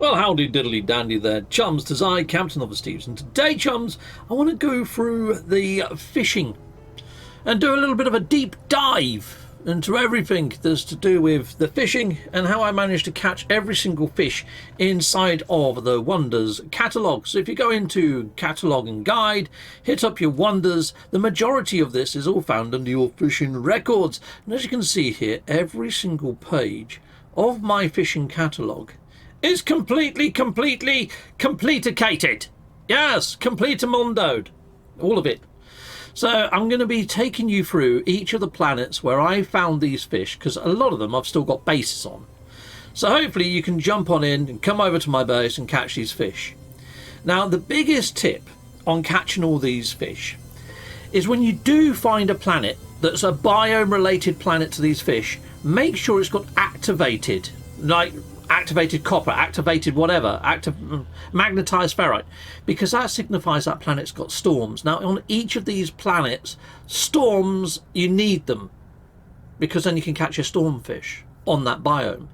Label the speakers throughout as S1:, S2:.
S1: Well, howdy diddly dandy there, chums. 'Tis I, Captain of the Steves, and today, chums, I want to go through the fishing and do a little bit of a deep dive into everything that's to do with the fishing and how I managed to catch every single fish inside of the Wonders catalogue. So if you go into catalogue and guide, hit up your Wonders, the majority of this is all found under your fishing records. And as you can see here, every single page of my fishing catalogue is completely completicated. Yes, completamundoed. All of it. So I'm going to be taking you through each of the planets where I found these fish, because a lot of them I've still got bases on. So hopefully you can jump on in and come over to my base and catch these fish. Now, the biggest tip on catching all these fish is when you do find a planet that's a biome related planet to these fish, make sure it's got activated, like activated copper, activated whatever, magnetized ferrite, because that signifies that planet's got storms. Now, on each of these planets, storms, you need them, because then you can catch your stormfish on that biome.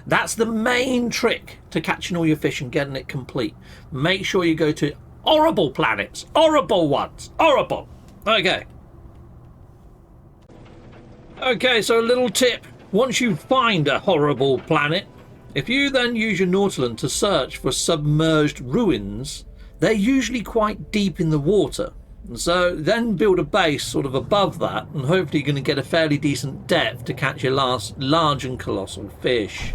S1: That's the main trick to catching all your fish and getting it complete. Make sure you go to horrible planets, horrible ones, horrible. Okay, so a little tip: once you find a horrible planet, if you then use your Nautilus to search for submerged ruins, they're usually quite deep in the water. And so then build a base sort of above that, and hopefully you're going to get a fairly decent depth to catch your last large and colossal fish.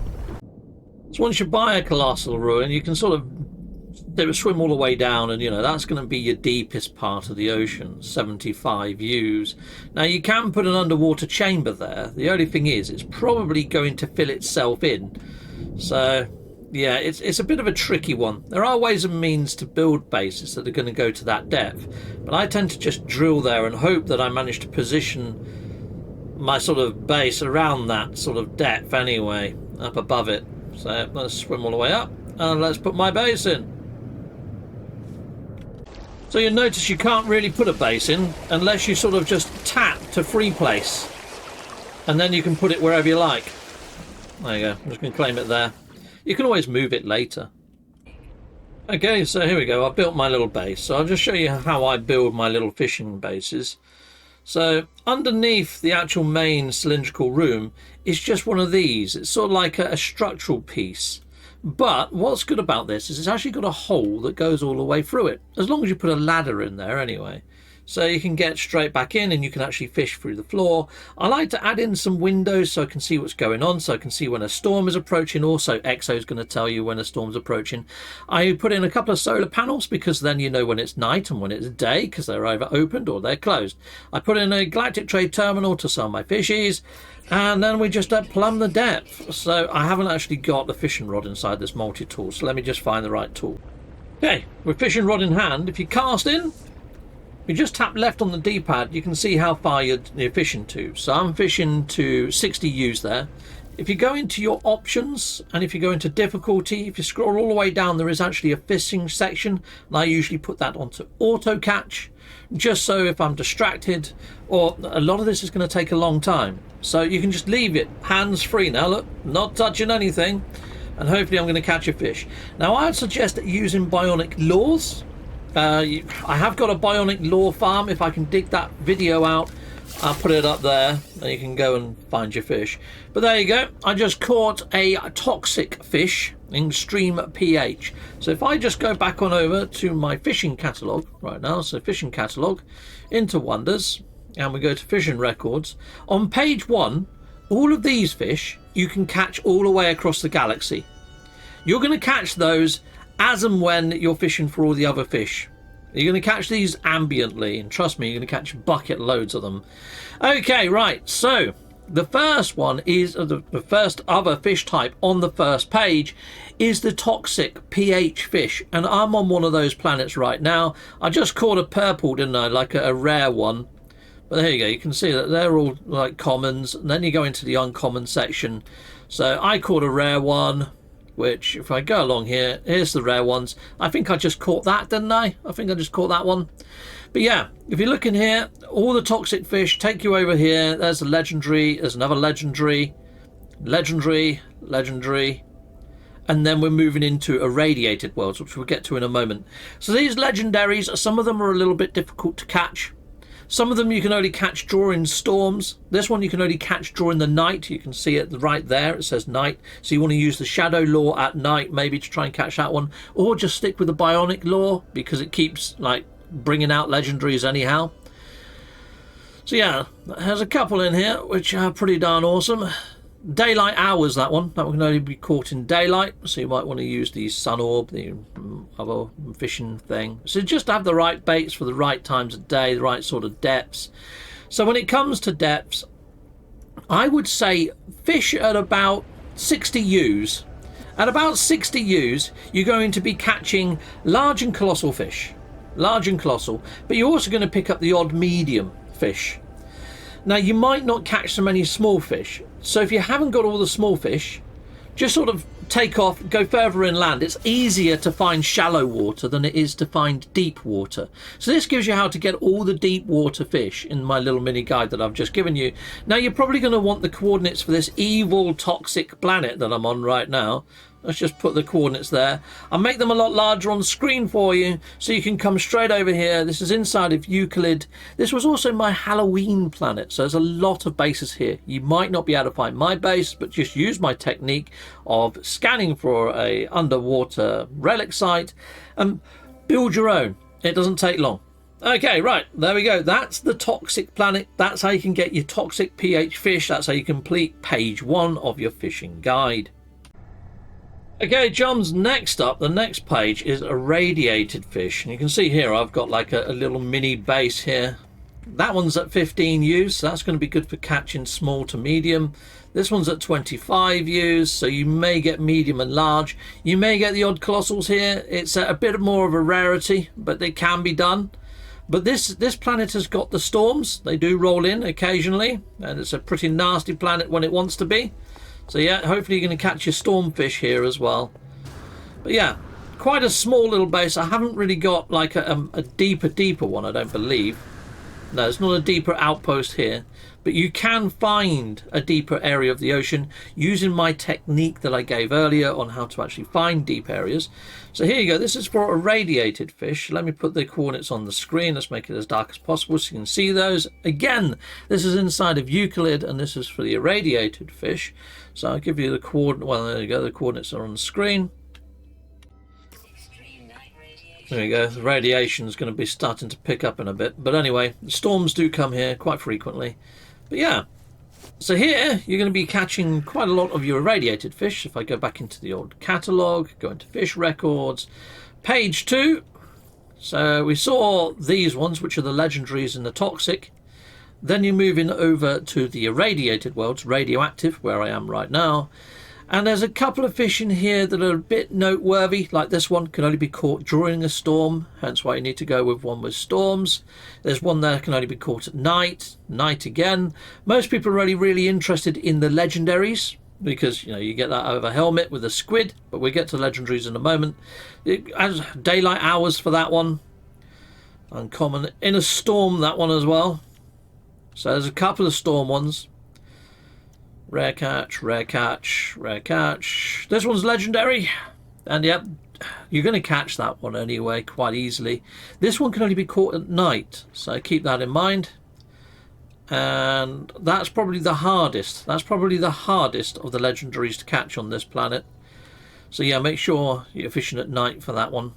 S1: So once you buy a colossal ruin, you can sort of swim all the way down, and that's going to be your deepest part of the ocean, 75 views. Now, you can put an underwater chamber there. The only thing is, it's probably going to fill itself in. So yeah, it's a bit of a tricky one. There are ways and means to build bases that are going to go to that depth, but I tend to just drill there and hope that I manage to position my sort of base around that sort of depth anyway, up above it. So let's swim all the way up and let's put my base in. So you'll notice you can't really put a base in unless you sort of just tap to free place, and then you can put it wherever you like. There you go, I'm just going to claim it there. You can always move it later. Okay, so here we go. I built my little base. So I'll just show you how I build my little fishing bases. So underneath the actual main cylindrical room is just one of these. It's sort of like a structural piece. But what's good about this is it's actually got a hole that goes all the way through it, as long as you put a ladder in there anyway. So you can get straight back in and you can actually fish through the floor. I like to add in some windows so I can see what's going on, so I can see when a storm is approaching. Also, Exo is going to tell you when a storm's approaching. I put in a couple of solar panels because then you know when it's night and when it's day, because they're either opened or they're closed. I put in a galactic trade terminal to sell my fishies, and then we just plumb the depth. So I haven't actually got the fishing rod inside this multi-tool, so let me just find the right tool. Okay, with fishing rod in hand, if you cast in, you just tap left on the D-pad, you can see how far you're fishing to. So I'm fishing to 60 U's there. If you go into your options and if you go into difficulty, if you scroll all the way down, there is actually a fishing section, and I usually put that onto auto catch, just so if I'm distracted, or a lot of this is going to take a long time, so you can just leave it hands free. Now look, not touching anything, and hopefully I'm going to catch a fish. Now I'd suggest using bionic lures. I have got a bionic lure farm. If I can dig that video out, I'll put it up there and you can go and find your fish. But there you go, I just caught a toxic fish in extreme pH. So if I just go back on over to my fishing catalogue right now, so fishing catalogue, into Wonders, and we go to fishing records. On page 1, all of these fish you can catch all the way across the galaxy. You're going to catch those as and when you're fishing for all the other fish. You're going to catch these ambiently, and trust me, you're going to catch bucket loads of them. Okay, right, so the first one is the first other fish type on the first page is the toxic pH fish, and I'm on one of those planets right now. I just caught a purple, didn't I, like a rare one. But there you go, you can see that they're all like commons, and then you go into the uncommon section. So I caught a rare one, which if I go along here, here's the rare ones. I think I just caught that, didn't I? I think I just caught that one. But yeah, if you look in here, all the toxic fish take you over here. There's a legendary, there's another legendary, legendary, and then we're moving into irradiated worlds, which we'll get to in a moment. So these legendaries, some of them are a little bit difficult to catch. Some of them you can only catch during storms. This one you can only catch during the night. You can see it right there. It says night. So you want to use the shadow law at night maybe to try and catch that one. Or just stick with the bionic law because it keeps like bringing out legendaries anyhow. So yeah, there's a couple in here which are pretty darn awesome. Daylight hours, that one can only be caught in daylight, so you might want to use the sun orb, the other fishing thing. So just have the right baits for the right times of day, the right sort of depths. So when it comes to depths, I would say fish at about 60 U's. At about 60 U's, you're going to be catching large and colossal fish, large and colossal, but you're also going to pick up the odd medium fish. Now you might not catch so many small fish, so if you haven't got all the small fish, just sort of take off, go further inland. It's easier to find shallow water than it is to find deep water. So this gives you how to get all the deep water fish in my little mini guide that I've just given you. Now you're probably going to want the coordinates for this evil toxic planet that I'm on right now. Let's just put the coordinates there. I'll make them a lot larger on screen for you so you can come straight over here. This is inside of Euclid. This was also my Halloween planet, so there's a lot of bases here. You might not be able to find my base, but just use my technique of scanning for a underwater relic site and build your own. It doesn't take long. Okay, right, there we go. That's the toxic planet. That's how you can get your toxic pH fish. That's how you complete page 1 of your fishing guide. Okay, chums, next up, the next page is irradiated fish. And you can see here I've got like a little mini base here. That one's at 15 U's, so that's going to be good for catching small to medium. This one's at 25 U's, so you may get medium and large. You may get the odd colossals here. It's a bit more of a rarity, but they can be done. But this planet has got the storms. They do roll in occasionally, and it's a pretty nasty planet when it wants to be. So yeah, hopefully you're going to catch your stormfish here as well. But yeah, quite a small little base. I haven't really got like a deeper one, I don't believe. No, it's not a deeper outpost here. But you can find a deeper area of the ocean using my technique that I gave earlier on how to actually find deep areas. So here you go. This is for irradiated fish. Let me put the coordinates on the screen. Let's make it as dark as possible so you can see those. Again, this is inside of Euclid, and this is for the irradiated fish. So I'll give you the coordinate. Well, there you go. The coordinates are on the screen. There you go. The radiation is going to be starting to pick up in a bit. But anyway, storms do come here quite frequently. But yeah, so here you're going to be catching quite a lot of your irradiated fish. If I go back into the old catalogue, go into fish records, page 2. So we saw these ones, which are the legendaries and the toxic. Then you're moving over to the irradiated worlds, radioactive, where I am right now. And there's a couple of fish in here that are a bit noteworthy, like this one can only be caught during a storm, hence why you need to go with one with storms. There's one that can only be caught at night again. Most people are really interested in the legendaries, because you know you get that over helmet with a squid, but we'll get to legendaries in a moment. It has daylight hours for that one. Uncommon in a storm, that one as well. So there's a couple of storm ones. Rare catch, rare catch, rare catch. This one's legendary. And yep, you're going to catch that one anyway quite easily. This one can only be caught at night, so keep that in mind. And that's probably the hardest. That's probably the hardest of the legendaries to catch on this planet. So yeah, make sure you're fishing at night for that one.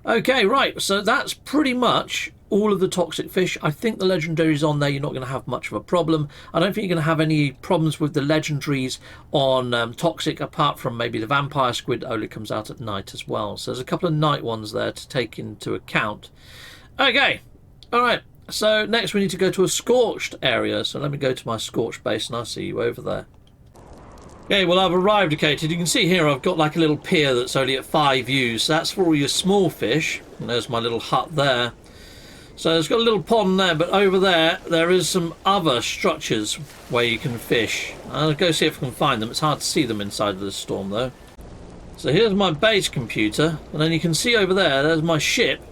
S1: Okay, right, so that's pretty much all of the toxic fish. I think the legendaries on there, you're not going to have much of a problem. I don't think you're going to have any problems with the legendaries on toxic, apart from maybe the vampire squid only comes out at night as well. So there's a couple of night ones there to take into account. Okay, all right, so next we need to go to a scorched area. So let me go to my scorched base and I'll see you over there. Okay, well I've arrived, located. You can see here I've got like a little pier that's only at 5 U's. So that's for all your small fish. And there's my little hut there. So it's got a little pond there, but over there is some other structures where you can fish. I'll go see if I can find them. It's hard to see them inside of the storm though. So here's my base computer, and then you can see over there's my ship,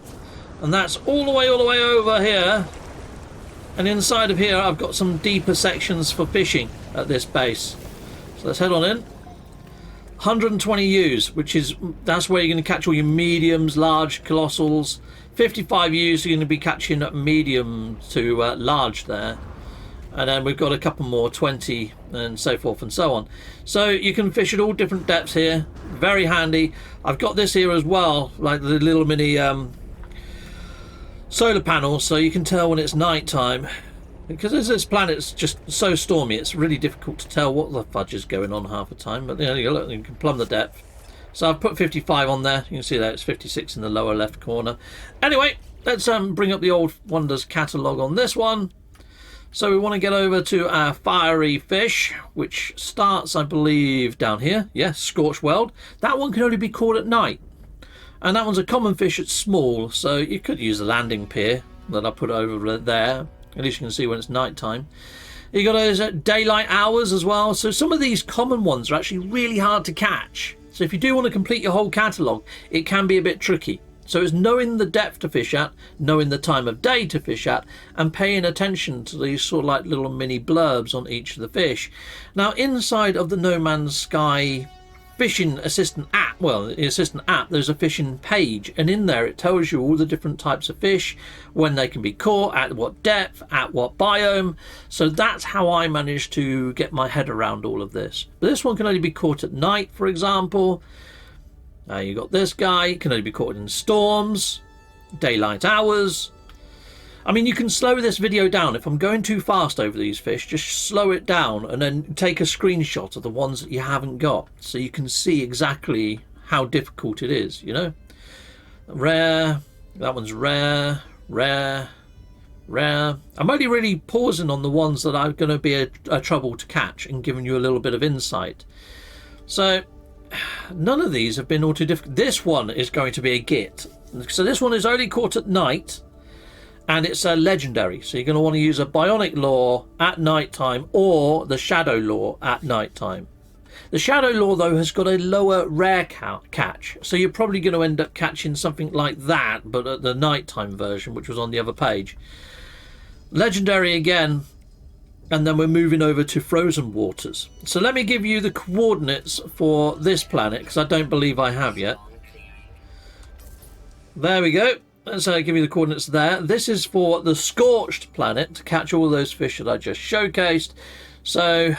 S1: and that's all the way over here. And inside of here I've got some deeper sections for fishing at this base. So let's head on in. 120 U's, that's where you're going to catch all your mediums, large, colossals. 55 U's, you're going to be catching medium to large there. And then we've got a couple more, 20 and so forth and so on. So you can fish at all different depths here. Very handy. I've got this here as well, like the little mini solar panels, so you can tell when it's night time. Because as this planet's just so stormy, it's really difficult to tell what the fudge is going on half the time. But you can plumb the depth. So I've put 55 on there. You can see that it's 56 in the lower left corner. Anyway, let's bring up the Old Wonders catalogue on this one. So we want to get over to our fiery fish, which starts, I believe, down here. Yes, scorched weld. That one can only be caught at night. And that one's a common fish, it's small. So you could use the landing pier that I put over there. At least you can see when it's night time. You got those daylight hours as well. So some of these common ones are actually really hard to catch. So if you do want to complete your whole catalogue, it can be a bit tricky. So it's knowing the depth to fish at, knowing the time of day to fish at, and paying attention to these sort of like little mini blurbs on each of the fish. Now inside of the No Man's Sky fishing assistant app, well, the assistant app, there's a fishing page, and in there it tells you all the different types of fish, when they can be caught, at what depth, at what biome. So that's how I managed to get my head around all of this. But this one can only be caught at night, for example. You got this guy, can only be caught in storms, daylight hours. I mean, you can slow this video down. If I'm going too fast over these fish, just slow it down and then take a screenshot of the ones that you haven't got, so you can see exactly how difficult it is, you know. Rare, that one's rare, rare, rare. I'm only really pausing on the ones that are going to be a trouble to catch and giving you a little bit of insight. So none of these have been all too difficult. This one is going to be a git. So this one is only caught at night. And it's a legendary, so you're going to want to use a bionic lure at night time or the shadow lure at night time. The shadow lure, though, has got a lower rare catch, so you're probably going to end up catching something like that, but at the nighttime version, which was on the other page. Legendary again, and then we're moving over to frozen waters. So let me give you the coordinates for this planet, because I don't believe I have yet. There we go. Let's give you the coordinates there. This is for the scorched planet to catch all those fish that I just showcased. So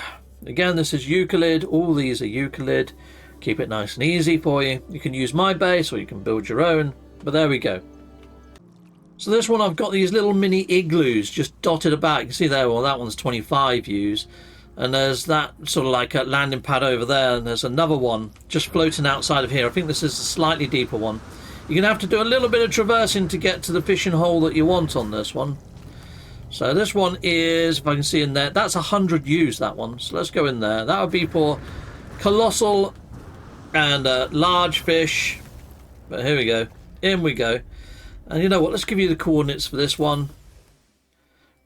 S1: again, this is Euclid. All these are Euclid. Keep it nice and easy for you. You can use my base or you can build your own, but there we go. So this one, I've got these little mini igloos just dotted about. You can see there, well, that one's 25 U's. And there's that sort of like a landing pad over there. And there's another one just floating outside of here. I think this is a slightly deeper one. You're going to have to do a little bit of traversing to get to the fishing hole that you want on this one. So this one is, if I can see in there, that's 100 U's, that one. So let's go in there. That would be for colossal and large fish. But here we go. In we go. And you know what? Let's give you the coordinates for this one.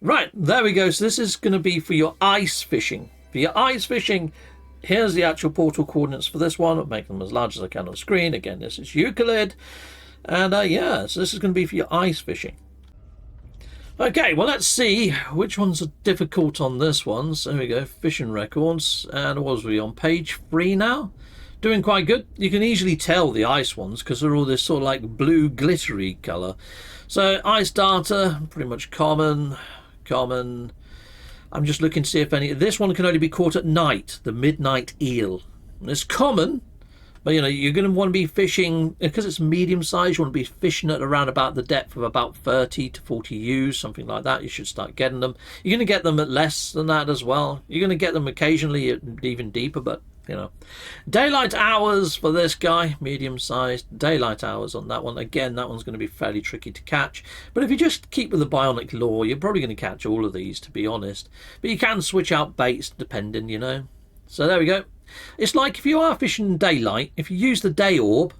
S1: Right, there we go. So this is going to be for your ice fishing. For your ice fishing, here's the actual portal coordinates for this one. I'll make them as large as I can on screen. Again, this is Euclid. And yeah, so this is going to be for your ice fishing. Okay, well, let's see which ones are difficult on this one. So there we go, fishing records. And what was we on? Page 3 now? Doing quite good. You can easily tell the ice ones because they're all this sort of like blue glittery colour. So ice data, pretty much common. I'm just looking to see if any. This one can only be caught at night, the midnight eel. And it's common, but you know, you're going to want to be fishing, because it's medium size, you want to be fishing at around about the depth of about 30 to 40 U's, something like that. You should start getting them. You're going to get them at less than that as well. You're going to get them occasionally at even deeper, but you know. Daylight hours for this guy, medium sized. Daylight hours on that one. Again, that one's going to be fairly tricky to catch. But if you just keep with the bionic lure, you're probably going to catch all of these, to be honest. But you can switch out baits depending, you know. So there we go. It's like if you are fishing daylight, if you use the day orb,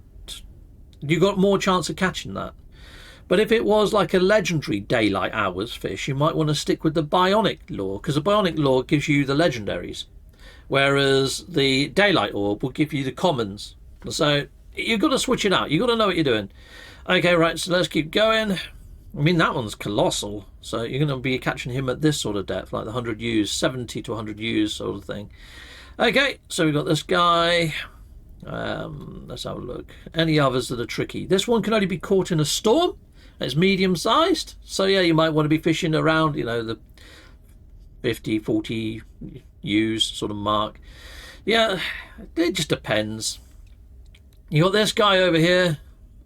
S1: you got more chance of catching that. But if it was like a legendary daylight hours fish, you might want to stick with the bionic lure, because the bionic lure gives you the legendaries, whereas the daylight orb will give you the commons. So you've got to switch it out. You've got to know what you're doing. Okay, right, so let's keep going. I mean, that one's colossal, so you're going to be catching him at this sort of depth, like the 100 U's, 70 to 100 U's sort of thing. Okay, so we've got this guy. Let's have a look. Any others that are tricky? This one can only be caught in a storm. It's medium sized, so yeah, you might want to be fishing around, you know, the 50, 40 use sort of mark. Yeah, it just depends. You got this guy over here,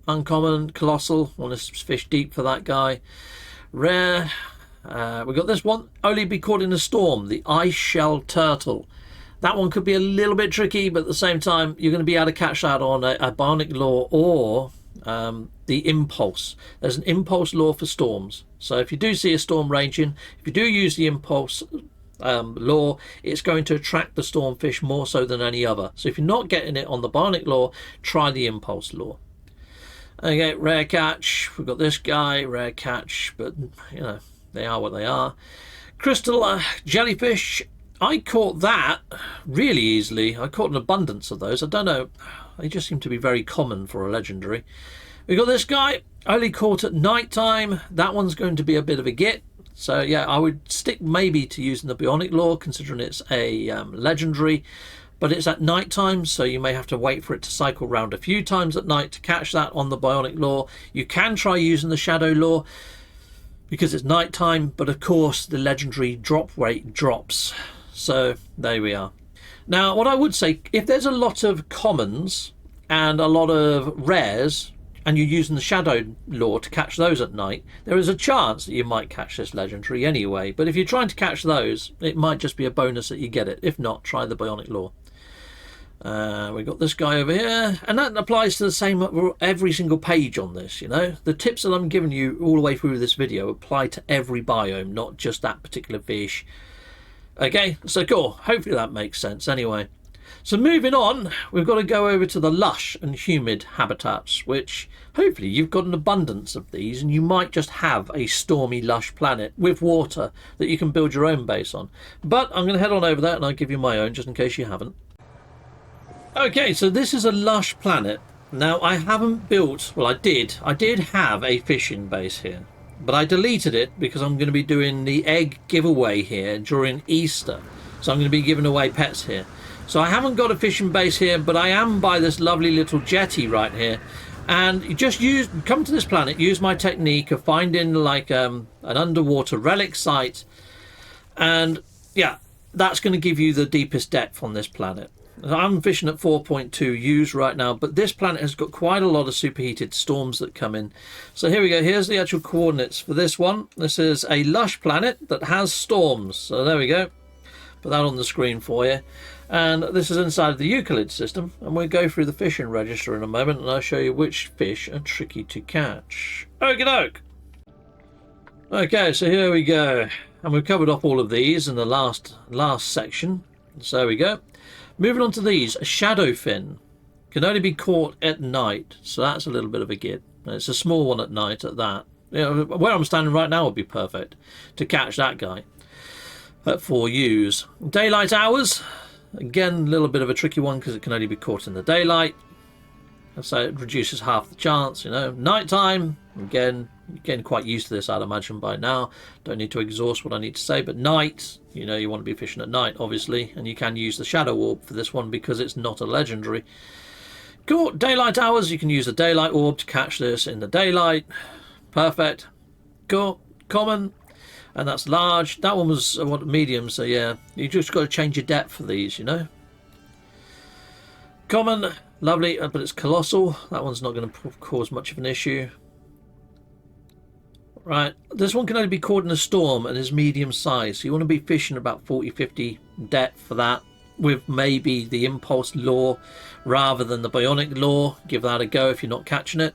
S1: uncommon, colossal. Want to fish deep for that guy. Rare. We got this one, only be caught in a storm, the ice shell turtle. That one could be a little bit tricky, but at the same time, you're going to be able to catch that on a bionic lure or the impulse. There's an impulse lure for storms. So if you do see a storm raging, if you do use the impulse lure, it's going to attract the stormfish more so than any other. So if you're not getting it on the bionic lure, try the impulse lure. Okay, rare catch. We've got this guy, rare catch, but you know, they are what they are. Crystal jellyfish. I caught that really easily. I caught an abundance of those. I don't know, they just seem to be very common for a legendary. We got this guy, only caught at night time. That one's going to be a bit of a git. So yeah, I would stick maybe to using the bionic lure, considering it's a legendary, but it's at night time, so you may have to wait for it to cycle round a few times at night to catch that on the bionic lure. You can try using the shadow lure because it's night time, but of course the legendary drop rate drops. So there we are. Now what I would say, if there's a lot of commons and a lot of rares and you're using the shadow lure to catch those at night, there is a chance that you might catch this legendary anyway. But if you're trying to catch those, it might just be a bonus that you get it. If not, try the bionic lure. We got this guy over here, and that applies to the same every single page on this. You know, the tips that I'm giving you all the way through this video apply to every biome, not just that particular fish. Okay, so cool. Hopefully that makes sense anyway. So moving on, we've got to go over to the lush and humid habitats, which hopefully you've got an abundance of these, and you might just have a stormy lush planet with water that you can build your own base on. But I'm going to head on over there and I'll give you my own just in case you haven't. Okay, so this is a lush planet. Now I haven't built, well I did have a fishing base here, but I deleted it because I'm going to be doing the egg giveaway here during Easter. So I'm going to be giving away pets here. So I haven't got a fishing base here, but I am by this lovely little jetty right here. And you just come to this planet, use my technique of finding like an underwater relic site. And yeah, that's going to give you the deepest depth on this planet. I'm fishing at 4.2 U's right now, but this planet has got quite a lot of superheated storms that come in. So here we go. Here's the actual coordinates for this one. This is a lush planet that has storms. So there we go. Put that on the screen for you. And this is inside of the Euclid system, and we'll go through the fishing register in a moment, and I'll show you which fish are tricky to catch. Okie doke. Okay, so here we go, and we've covered off all of these in the last section. So there we go. Moving on to these, a shadowfin can only be caught at night, so that's a little bit of a git. It's a small one at night at that. You know, where I'm standing right now would be perfect to catch that guy at 4 U's. Daylight hours. Again, a little bit of a tricky one because it can only be caught in the daylight. So it reduces half the chance, you know. Nighttime, again, you're getting quite used to this, I'd imagine, by now. Don't need to exhaust what I need to say, but night, you know, you want to be fishing at night, obviously. And you can use the shadow orb for this one because it's not a legendary. Cool, daylight hours, you can use the daylight orb to catch this in the daylight. Perfect. Cool, common. And that's large. That one was medium, so yeah, you just got to change your depth for these, you know. Common, lovely, but it's colossal. That one's not going to cause much of an issue. Right, this one can only be caught in a storm and is medium size, so you want to be fishing about 40-50 depth for that, with maybe the impulse lure rather than the bionic lure. Give that a go if you're not catching it.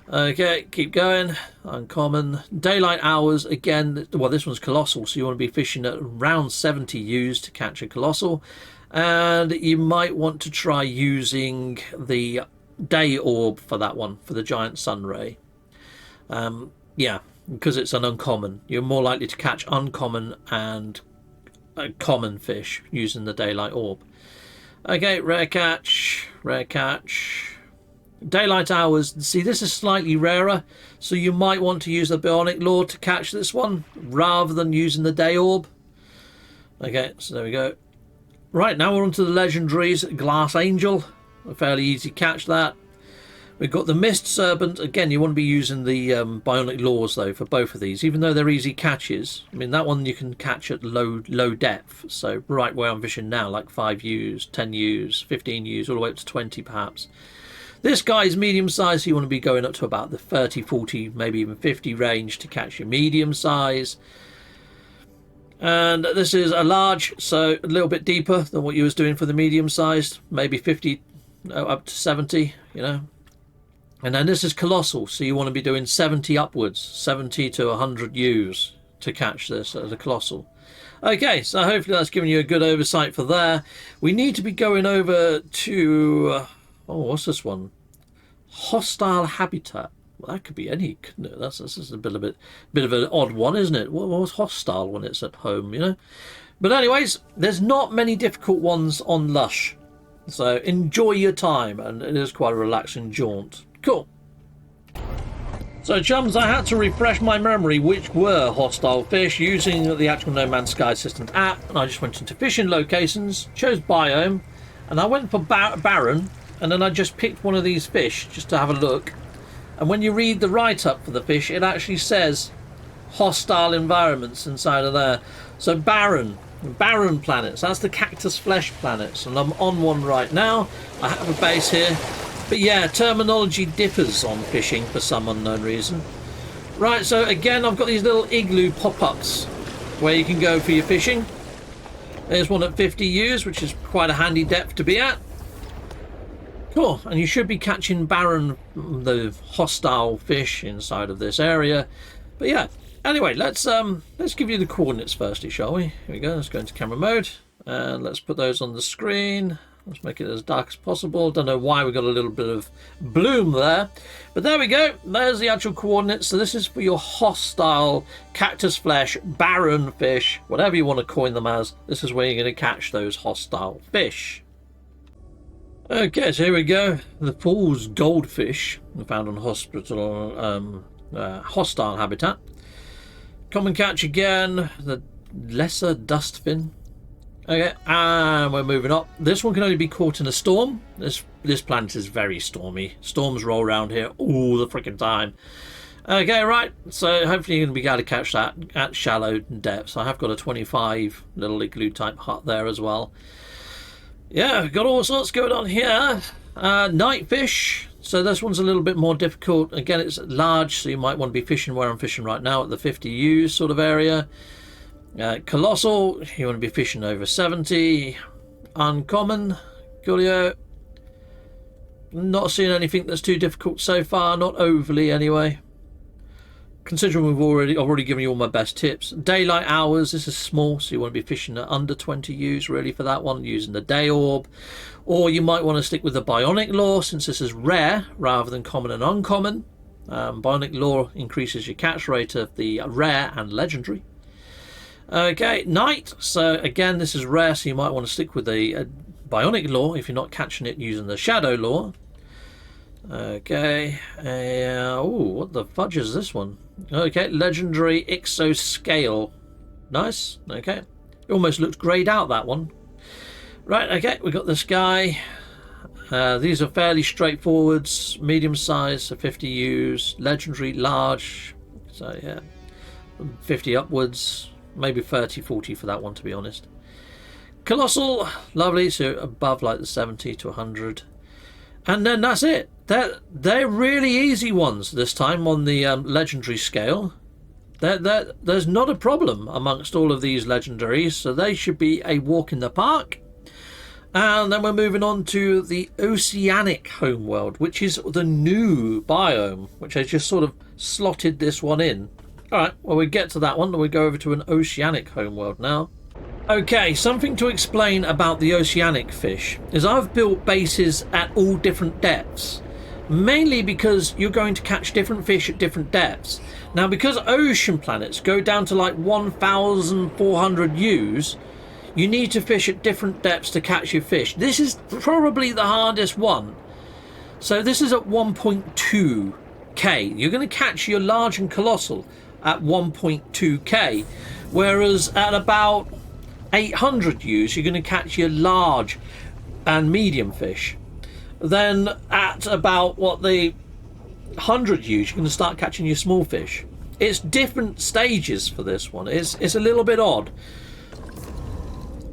S1: Okay, keep going. Uncommon. Daylight hours, again, well, this one's colossal, so you want to be fishing at around 70 U's to catch a colossal. And you might want to try using the day orb for that one, for the giant sun ray. Yeah, because it's an uncommon. You're more likely to catch uncommon and common fish using the daylight orb. Okay, rare catch, rare catch. Daylight hours, see, this is slightly rarer, so you might want to use the bionic lure to catch this one rather than using the day orb. Okay, so there we go. Right, now we're on to the legendaries. Glass angel, a fairly easy catch that. We've got the mist serpent. Again, you want to be using the bionic lures though for both of these, even though they're easy catches. I mean, that one you can catch at low depth, so right where I'm fishing now, like 5 U's, 10 U's, 15 U's, all the way up to 20 perhaps. This guy is medium size, so you want to be going up to about the 30, 40, maybe even 50 range to catch your medium size. And this is a large, so a little bit deeper than what you was doing for the medium sized, maybe 50 up to 70, you know. And then this is colossal, so you want to be doing 70 upwards, 70 to 100 U's to catch this as a colossal. Okay, so hopefully that's given you a good oversight for there. We need to be going over to, oh, what's this one? Hostile habitat. Well, that could be any, couldn't it? That's just a bit of an odd one, isn't it? What was hostile when it's at home, you know? But anyways, there's not many difficult ones on Lush, so enjoy your time, and it is quite a relaxing jaunt. Cool. So chums, I had to refresh my memory which were hostile fish using the actual No Man's Sky Assistant app, and I just went into fishing locations, chose biome, and I went for barren, and then I just picked one of these fish just to have a look. And when you read the write-up for the fish, it actually says hostile environments inside of there. So barren planets, that's the cactus flesh planets, and I'm on one right now. I have a base here. But yeah, terminology differs on fishing for some unknown reason. Right, so again, I've got these little igloo pop-ups where you can go for your fishing. There's one at 50 U's, which is quite a handy depth to be at. Cool, and you should be catching barren, the hostile fish inside of this area. But yeah, anyway, let's give you the coordinates firstly, shall we? Here we go, let's go into camera mode, and let's put those on the screen. Let's make it as dark as possible. Don't know why we got a little bit of bloom there, but there we go. There's the actual coordinates. So this is for your hostile cactus flesh, barren fish, whatever you want to coin them as. This is where you're going to catch those hostile fish. Okay, so here we go. The Falls goldfish found on hostile habitat. Common catch again. The lesser dustfin. Okay, and we're moving up. This one can only be caught in a storm. This planet is very stormy. Storms roll around here all the freaking time. Okay, right. So hopefully you're going to be able to catch that at shallow depths. I have got a 25 little igloo type hut there as well. Yeah, we've got all sorts going on here. Night fish. So this one's a little bit more difficult. Again, it's large, so you might want to be fishing where I'm fishing right now at the 50 U's sort of area. Colossal, you want to be fishing over 70. Uncommon, coolio. Not seeing anything that's too difficult so far, not overly anyway. Considering I've already given you all my best tips. Daylight hours, this is small, so you want to be fishing at under 20 U's really for that one, using the day orb. Or you might want to stick with the bionic lure, since this is rare rather than common and uncommon. Bionic lure increases your catch rate of the rare and legendary. Okay, night. So again, this is rare, so you might want to stick with the bionic lure if you're not catching it using the shadow lure. Okay. Oh, what the fudge is this one? Okay, legendary exoscale. Nice. Okay. It almost looks greyed out, that one. Right, okay, we got this guy. These are fairly straightforward. Medium size, so 50 U's. Legendary, large. So yeah, 50 upwards. Maybe 30, 40 for that one, to be honest. Colossal, lovely, so above like the 70 to 100. And then that's it. They're really easy ones this time on the legendary scale. There's not a problem amongst all of these legendaries, so they should be a walk in the park. And then we're moving on to the oceanic homeworld, which is the new biome, which has just sort of slotted this one in. Alright, well, we get to that one, and we go over to an oceanic homeworld now. Okay, something to explain about the oceanic fish is I've built bases at all different depths, mainly because you're going to catch different fish at different depths. Now, because ocean planets go down to like 1,400 U's, you need to fish at different depths to catch your fish. This is probably the hardest one. So this is at 1.2k. You're going to catch your large and colossal at 1.2k, whereas at about 800 U's you're going to catch your large and medium fish. then at about what the 100 U's, you're going to start catching your small fish. It's different stages for this one. It's a little bit odd.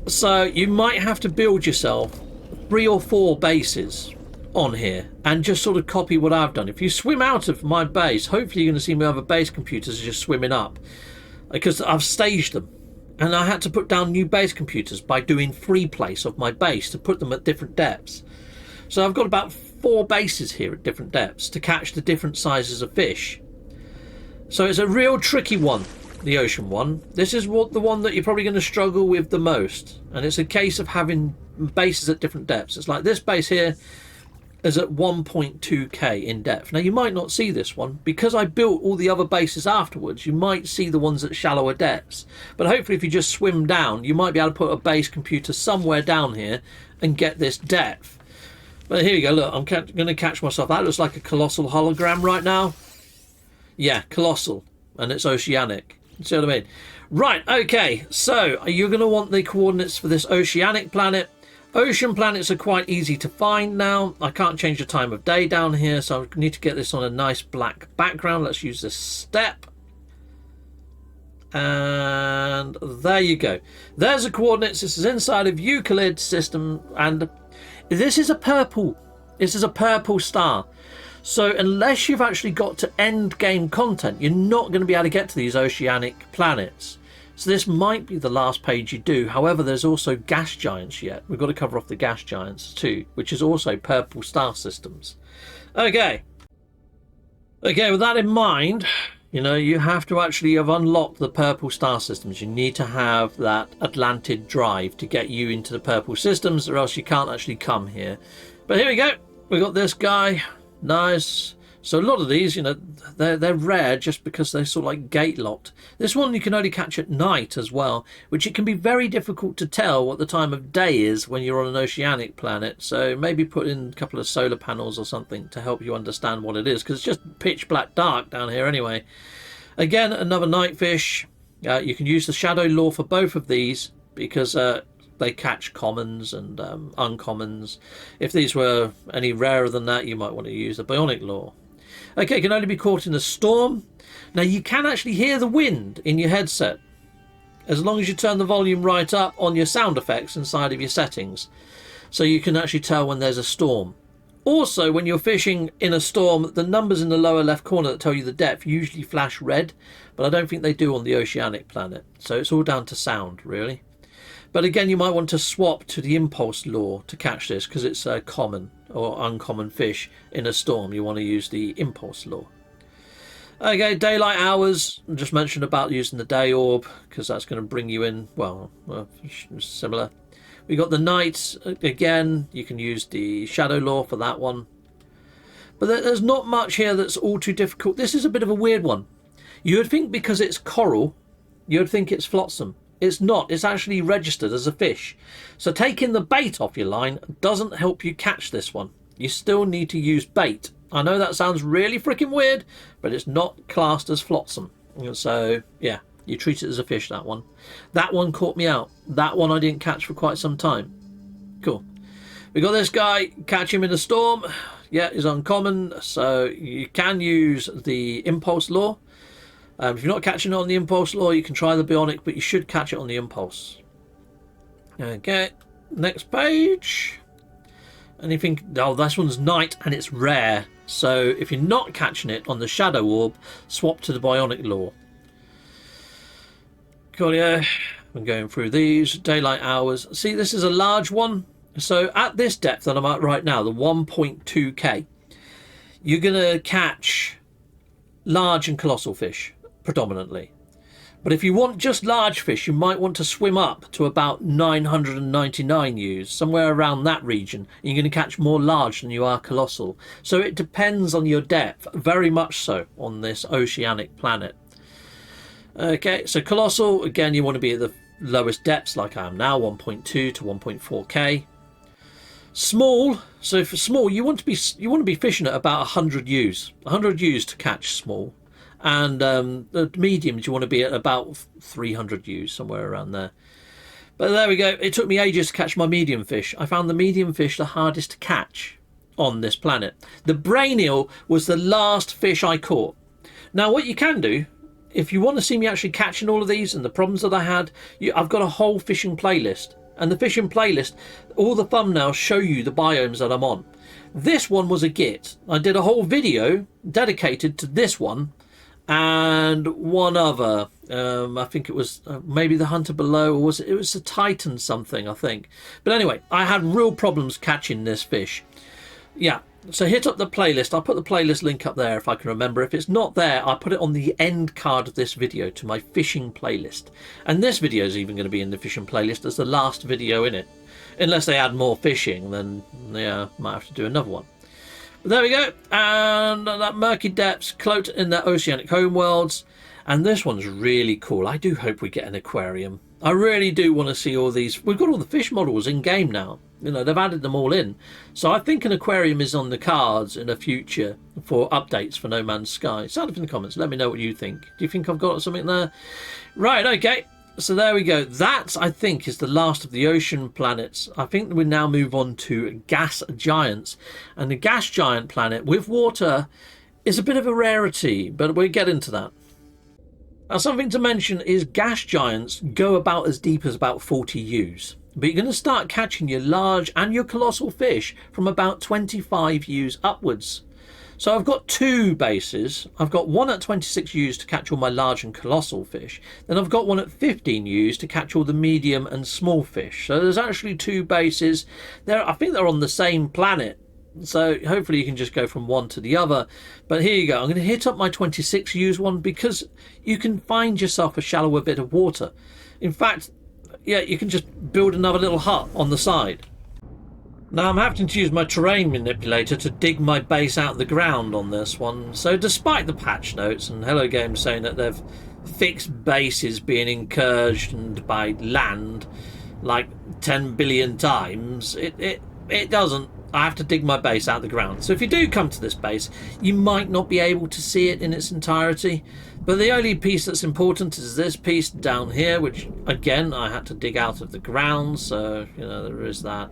S1: So you might have to build yourself 3 or 4 bases on here and just sort of copy what I've done. If you swim out of my base, hopefully you're going to see my other base computers just swimming up, because I've staged them. And I had to put down new base computers by doing free place of my base to put them at different depths. So I've got about 4 bases here at different depths to catch the different sizes of fish. So it's a real tricky one, the ocean one. This is the one that you're probably going to struggle with the most. And it's a case of having bases at different depths. It's like this base here is at 1.2k in depth. Now you might not see this one because I built all the other bases afterwards. You might see the ones at shallower depths, but hopefully if you just swim down, you might be able to put a base computer somewhere down here and get this depth. But here you go, look, I'm going to catch myself. That looks like a colossal hologram right now. Yeah, colossal, and it's oceanic. You see what I mean? Right, okay, so you're going to want the coordinates for this oceanic planet. Ocean planets are quite easy to find now. I can't change the time of day down here, so I need to get this on a nice black background. Let's use this step. And there you go. There's the coordinates. This is inside of Euclid system, and this is a purple. This is a purple star. So unless you've actually got to end game content, you're not going to be able to get to these oceanic planets. So this might be the last page you do. However, there's also gas giants yet. We've got to cover off the gas giants too, which is also purple star systems. Okay, with that in mind, you have to actually have unlocked the purple star systems. You need to have that Atlantid drive to get you into the purple systems, or else you can't actually come here. But here we go. We got this guy. Nice. So a lot of these, they're rare just because they're sort of like gate locked. This one you can only catch at night as well, which it can be very difficult to tell what the time of day is when you're on an oceanic planet. So maybe put in a couple of solar panels or something to help you understand what it is, because it's just pitch black dark down here anyway. Again, another night fish. You can use the shadow law for both of these because they catch commons and uncommons. If these were any rarer than that, you might want to use the bionic law. Okay, can only be caught in a storm. Now you can actually hear the wind in your headset as long as you turn the volume right up on your sound effects inside of your settings, so you can actually tell when there's a storm. Also, when you're fishing in a storm, the numbers in the lower left corner that tell you the depth usually flash red, but I don't think they do on the oceanic planet, so it's all down to sound really. But again, you might want to swap to the impulse law to catch this, because it's a common or uncommon fish in a storm. You want to use the impulse law. Okay, daylight hours. I just mentioned about using the day orb, because that's going to bring you in, well, similar. We got the night. Again, you can use the shadow law for that one. But there's not much here that's all too difficult. This is a bit of a weird one. You would think because it's coral, you would think it's flotsam. It's not. It's actually registered as a fish. So taking the bait off your line doesn't help you catch this one. You still need to use bait. I know that sounds really freaking weird, but it's not classed as flotsam. So, yeah, you treat it as a fish, that one. That one caught me out. That one I didn't catch for quite some time. Cool. We got this guy. Catch him in a storm. Yeah, he's uncommon. So you can use the impulse law. If you're not catching it on the impulse law, you can try the bionic, but you should catch it on the impulse. Okay, next page. And you think, oh, this one's night and it's rare. So if you're not catching it on the shadow orb, swap to the bionic law. Cool, yeah. I'm going through these. Daylight hours. See, this is a large one. So at this depth that I'm at right now, the 1.2k, you're going to catch large and colossal fish predominantly. But if you want just large fish, you might want to swim up to about 999 U's, somewhere around that region. You're going to catch more large than you are colossal. So it depends on your depth, very much so, on this oceanic planet. Okay, so colossal, again, you want to be at the lowest depths like I am now, 1.2 to 1.4k. Small, so for small, you want to be fishing at about 100 U's, 100 U's to catch small. And the mediums, you want to be at about 300 U's, somewhere around there. But there we go. It took me ages to catch my medium fish. I found the medium fish the hardest to catch on this planet. The brain eel was the last fish I caught. Now what you can do, if you want to see me actually catching all of these and the problems that I had, I've got a whole fishing playlist. And the fishing playlist, all the thumbnails show you the biomes that I'm on. This one was a git. I did a whole video dedicated to this one and one other. I think it was maybe the Hunter Below, or it was the Titan something, I think. But anyway, I had real problems catching this fish. Yeah, so hit up the playlist. I'll put the playlist link up there if I can remember. If it's not there, I'll put it on the end card of this video to my fishing playlist. And this video is even going to be in the fishing playlist as the last video in it. Unless they add more fishing, then yeah, might have to do another one. But there we go. And that murky depths cloaked in their oceanic homeworlds. And this one's really cool. I do hope we get an aquarium. I really do want to see all these. We've got all the fish models in game now. You know, they've added them all in. So I think an aquarium is on the cards in the future for updates for No Man's Sky. Sound off in the comments. Let me know what you think. Do you think I've got something there? Right, okay. So there we go. That, I think, is the last of the ocean planets. I think we now move on to gas giants. And the gas giant planet with water is a bit of a rarity, but we'll get into that. Now, something to mention is gas giants go about as deep as about 40 U's. But you're going to start catching your large and your colossal fish from about 25 U's upwards. So I've got two bases. I've got one at 26 U's to catch all my large and colossal fish. Then I've got one at 15 U's to catch all the medium and small fish. So there's actually two bases. I think they're on the same planet. So hopefully you can just go from one to the other. But here you go. I'm going to hit up my 26 U's one because you can find yourself a shallower bit of water. In fact, yeah, you can just build another little hut on the side. Now I'm having to use my terrain manipulator to dig my base out of the ground on this one. So despite the patch notes and Hello Games saying that they've fixed bases being incursioned by land like 10 billion times, it doesn't. I have to dig my base out of the ground. So if you do come to this base, you might not be able to see it in its entirety. But the only piece that's important is this piece down here, which again I had to dig out of the ground. So, you know, there is that.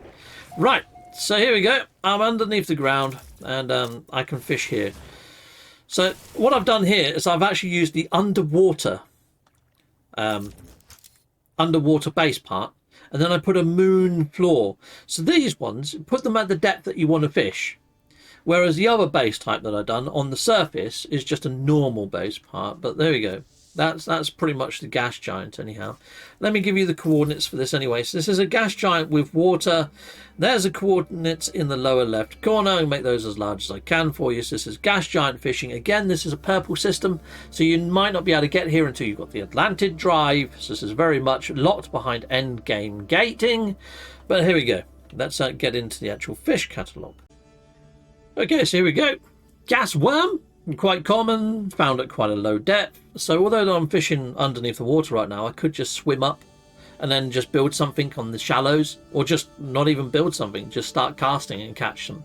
S1: Right, so here we go. I'm underneath the ground and I can fish here. So what I've done here is I've actually used the underwater base part. And then I put a moon floor. So these ones, put them at the depth that you want to fish. Whereas the other base type that I've done on the surface is just a normal base part. But there we go. That's pretty much the gas giant anyhow. Let me give you the coordinates for this anyway. So this is a gas giant with water. There's the coordinates in the lower left corner. I'll make those as large as I can for you. So this is gas giant fishing. Again, this is a purple system. So you might not be able to get here until you've got the Atlantid drive. So this is very much locked behind end game gating. But here we go. Let's get into the actual fish catalogue. Okay, so here we go. Gas worm. Quite common, found at quite a low depth. So although I'm fishing underneath the water right now, I could just swim up and then just build something on the shallows, or just not even build something, just start casting and catch them.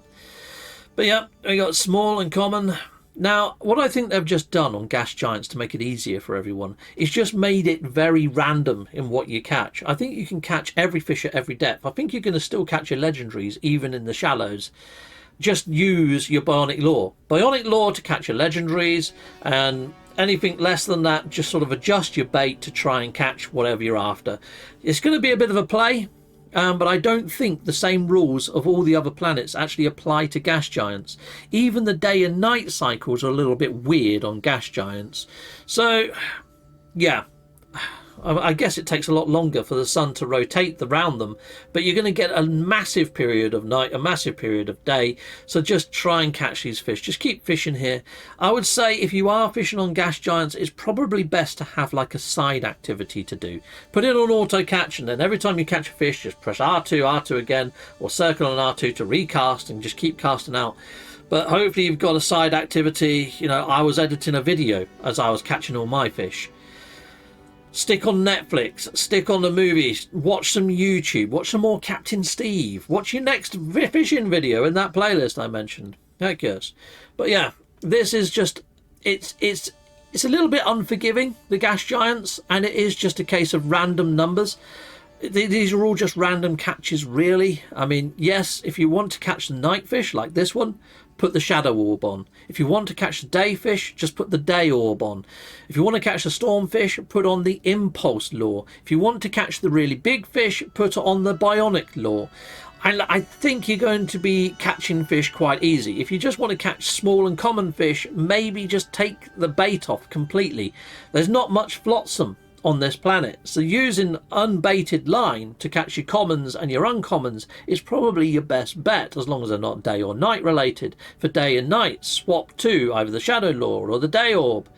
S1: But yeah, we got small and common. Now, what I think they've just done on gas giants to make it easier for everyone is just made it very random in what you catch. I think you can catch every fish at every depth. I think you're going to still catch your legendaries even in the shallows. Just use your bionic lure. Bionic lure to catch your legendaries, and anything less than that, just sort of adjust your bait to try and catch whatever you're after. It's going to be a bit of a play, but I don't think the same rules of all the other planets actually apply to gas giants. Even the day and night cycles are a little bit weird on gas giants. So, yeah. I guess it takes a lot longer for the sun to rotate around them, but you're going to get a massive period of night, a massive period of day. So just try and catch these fish. Just keep fishing here. I would say if you are fishing on gas giants, it's probably best to have like a side activity to do. Put it on auto catch, and then every time you catch a fish, just press R2, R2 again, or circle on R2 to recast and just keep casting out. But hopefully you've got a side activity. You know, I was editing a video as I was catching all my fish. Stick on Netflix, stick on the movies, watch some YouTube, watch some more Captain Steve, watch your next fishing video in that playlist I mentioned. Heck yes. But yeah, this is just, it's a little bit unforgiving, the gas giants, and it is just a case of random numbers. These are all just random catches, really. I mean, yes, if you want to catch the night fish like this one, put the shadow orb on. If you want to catch the day fish, just put the day orb on. If you want to catch the storm fish, put on the impulse lure. If you want to catch the really big fish, put on the bionic lure. I think you're going to be catching fish quite easy. If you just want to catch small and common fish, maybe just take the bait off completely. There's not much flotsam on this planet, so using unbaited line to catch your commons and your uncommons is probably your best bet, as long as they're not day or night related. For day and night, swap to either the shadow lure or the day orb.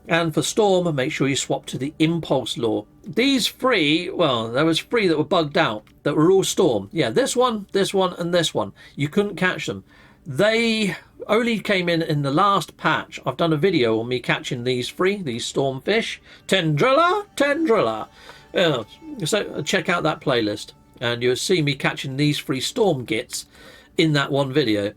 S1: And for storm, make sure you swap to the impulse lure. These three, well, there was three that were bugged out that were all storm. Yeah, this one, and this one. You couldn't catch them. They only came in the last patch. I've done a video on me catching these three, these storm fish. Tendrilla. Yeah, so check out that playlist and you'll see me catching these three storm gits in that one video.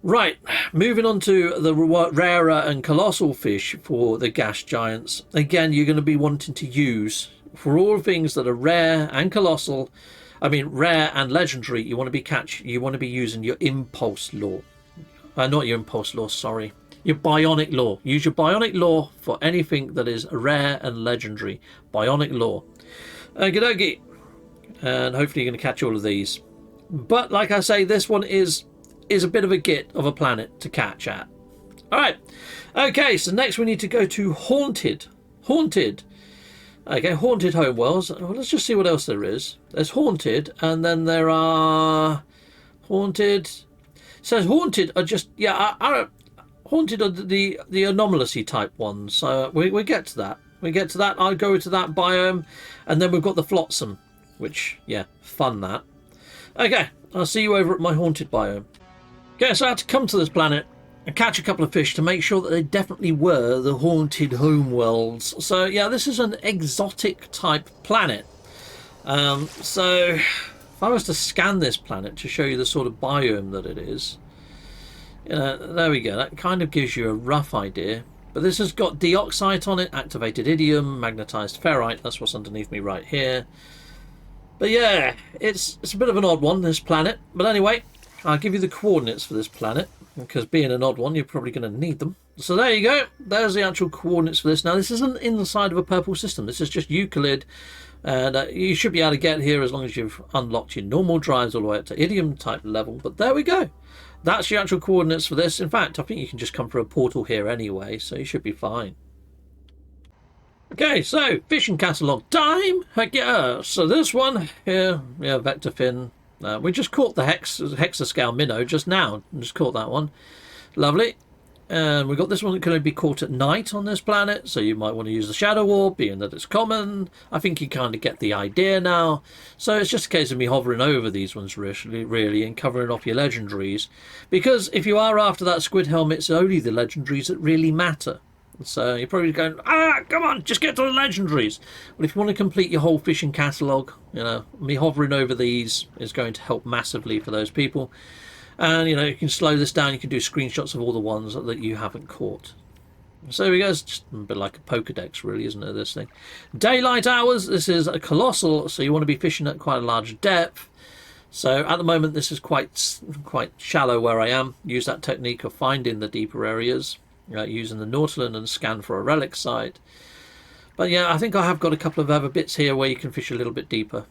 S1: Right, moving on to the rarer and colossal fish for the gas giants. Again, you're going to be wanting to use, for all things that are rare and colossal, I mean rare and legendary, you want to be using your impulse lure. Not your impulse lure, sorry. Your bionic lure. Use your bionic lure for anything that is rare and legendary. Bionic lure. Okie dokie. And hopefully you're going to catch all of these. But like I say, this one is a bit of a git of a planet to catch at. Alright, okay, so next we need to go to Haunted. Okay, Haunted homeworlds. Well, let's just see what else there is. There's Haunted, and then there are Haunted. It says Haunted are just, Haunted are the anomalousy type ones. So we get to that. I'll go to that biome, and then we've got the Flotsam, which, yeah, fun that. Okay, I'll see you over at my Haunted biome. Okay, so I had to come to this planet and catch a couple of fish to make sure that they definitely were the haunted homeworlds. So yeah, this is an exotic type planet. So if I was to scan this planet to show you the sort of biome that it is, there we go. That kind of gives you a rough idea. But this has got deoxite on it, activated idiom, magnetized ferrite. That's what's underneath me right here. But yeah, it's a bit of an odd one, this planet. But anyway, I'll give you the coordinates for this planet, because being an odd one, you're probably going to need them. So there you go. There's the actual coordinates for this. Now, this isn't inside of a purple system. This is just Euclid. And you should be able to get here as long as you've unlocked your normal drives all the way up to idiom type level. But there we go. That's your actual coordinates for this. In fact, I think you can just come through a portal here anyway, so you should be fine. Okay, so fishing catalogue time. Heck yeah. So this one here, yeah, vector fin. We just caught the hexascale minnow just now. Just caught that one. Lovely. And we've got this one that can only be caught at night on this planet, so you might want to use the shadow orb, being that it's common. I think you kind of get the idea now. So it's just a case of me hovering over these ones really and covering off your legendaries. Because if you are after that squid helmet, it's only the legendaries that really matter. So you're probably going, come on, just get to the legendaries. But if you want to complete your whole fishing catalogue, me hovering over these is going to help massively for those people. And, you can slow this down. You can do screenshots of all the ones that you haven't caught. So there we go. It's just a bit like a Pokedex, really, isn't it, this thing? Daylight hours. This is a colossal, so you want to be fishing at quite a large depth. So at the moment, this is quite shallow where I am. Use that technique of finding the deeper areas. Using the Nautilin and scan for a relic site. But yeah, I think I have got a couple of other bits here where you can fish a little bit deeper.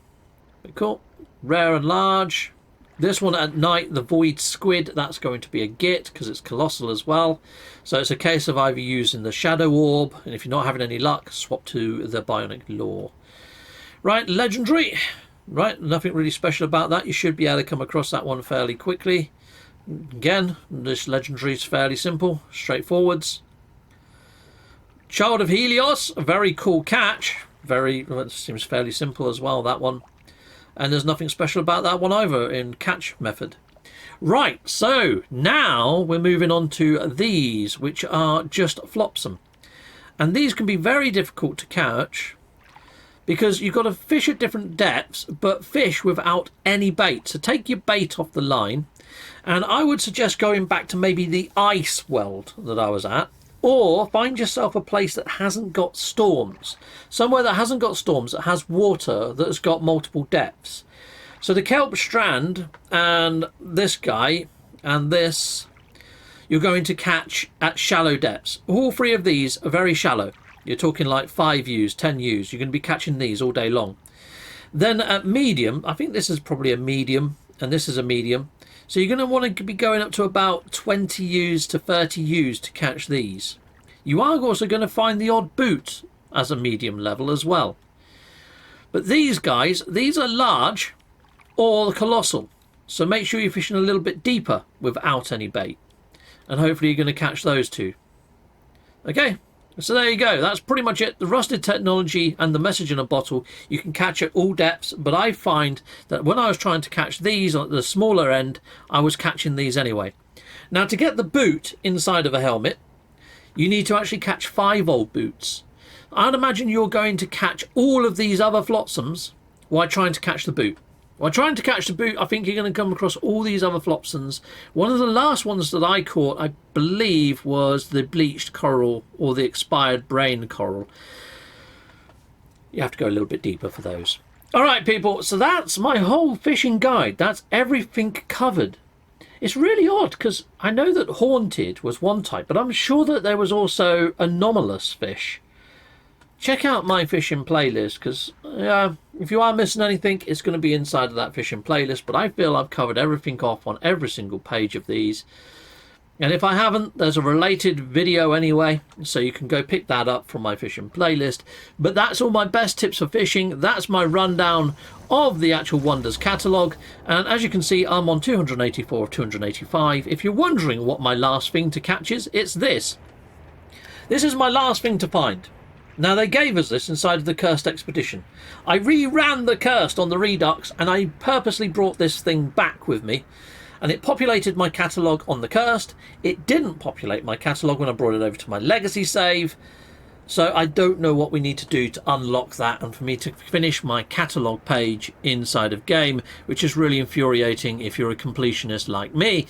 S1: But cool. Rare and large. This one at night, the void squid, that's going to be a git because it's colossal as well. So it's a case of either using the shadow orb, and if you're not having any luck, swap to the bionic lure. Right, legendary. Right, nothing really special about that. You should be able to come across that one fairly quickly. Again, this legendary is fairly simple, straightforwards. Child of Helios, a very cool catch. It seems fairly simple as well, that one. And there's nothing special about that one either in catch method. Right, so now we're moving on to these, which are just flopsome. And these can be very difficult to catch because you've got to fish at different depths, but fish without any bait. So take your bait off the line. And I would suggest going back to maybe the ice world that I was at, or find yourself a place that hasn't got storms. Somewhere that hasn't got storms, that has water, that's got multiple depths. So the kelp strand and this guy and this, you're going to catch at shallow depths. All three of these are very shallow. You're talking like 5 U's, 10 U's. You're going to be catching these all day long. Then at medium, I think this is probably a medium, and this is a medium. So you're going to want to be going up to about 20 U's to 30 U's to catch these. You are also going to find the odd boot as a medium level as well. But these guys, these are large or colossal. So make sure you're fishing a little bit deeper without any bait. And hopefully you're going to catch those two. Okay. So there you go. That's pretty much it. The rusted technology and the message in a bottle, you can catch at all depths. But I find that when I was trying to catch these at the smaller end, I was catching these anyway. Now, to get the boot inside of a helmet, you need to actually catch 5 old boots. I'd imagine you're going to catch all of these other flotsams while trying to catch the boot. While trying to catch the boot, I think you're going to come across all these other flopsons. One of the last ones that I caught, I believe, was the bleached coral or the expired brain coral. You have to go a little bit deeper for those. All right, people, so that's my whole fishing guide. That's everything covered. It's really odd because I know that haunted was one type, but I'm sure that there was also anomalous fish. Check out my fishing playlist because if you are missing anything, it's going to be inside of that fishing playlist. But I feel I've covered everything off on every single page of these. And if I haven't, there's a related video anyway, so you can go pick that up from my fishing playlist. But that's all my best tips for fishing. That's my rundown of the actual Wonders catalogue. And as you can see, I'm on 284 of 285. If you're wondering what my last thing to catch is, it's this. This is my last thing to find. Now, they gave us this inside of the Cursed Expedition. I reran the Cursed on the Redux, and I purposely brought this thing back with me. And it populated my catalogue on the Cursed. It didn't populate my catalogue when I brought it over to my Legacy save. So I don't know what we need to do to unlock that and for me to finish my catalogue page inside of game, which is really infuriating if you're a completionist like me.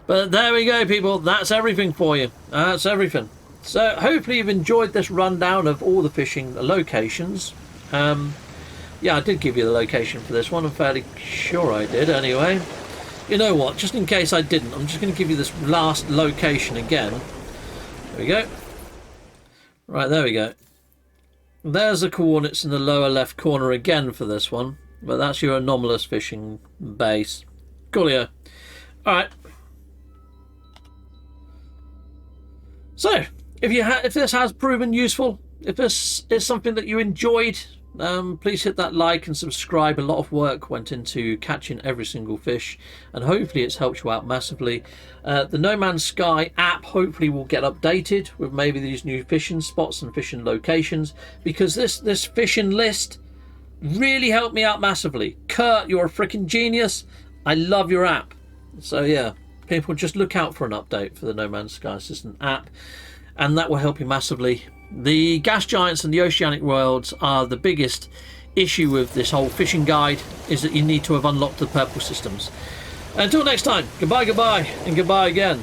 S1: But there we go, people. That's everything for you. That's everything. So hopefully you've enjoyed this rundown of all the fishing locations. Yeah, I did give you the location for this one. I'm fairly sure I did anyway. You know what? Just in case I didn't, I'm just going to give you this last location again. There we go. Right, there we go. There's the coordinates in the lower left corner again for this one. But that's your anomalous fishing base. Coolio. Alright. So, if this has proven useful, if this is something that you enjoyed, please hit that like and subscribe. A lot of work went into catching every single fish, and hopefully it's helped you out massively. The No Man's Sky app hopefully will get updated with maybe these new fishing spots and fishing locations, because this fishing list really helped me out massively. Kurt, you're a freaking genius. I love your app. So yeah, people, just look out for an update for the No Man's Sky Assistant app, and that will help you massively. The gas giants and the oceanic worlds are the biggest issue with this whole fishing guide, is that you need to have unlocked the purple systems. Until next time, goodbye, and goodbye again.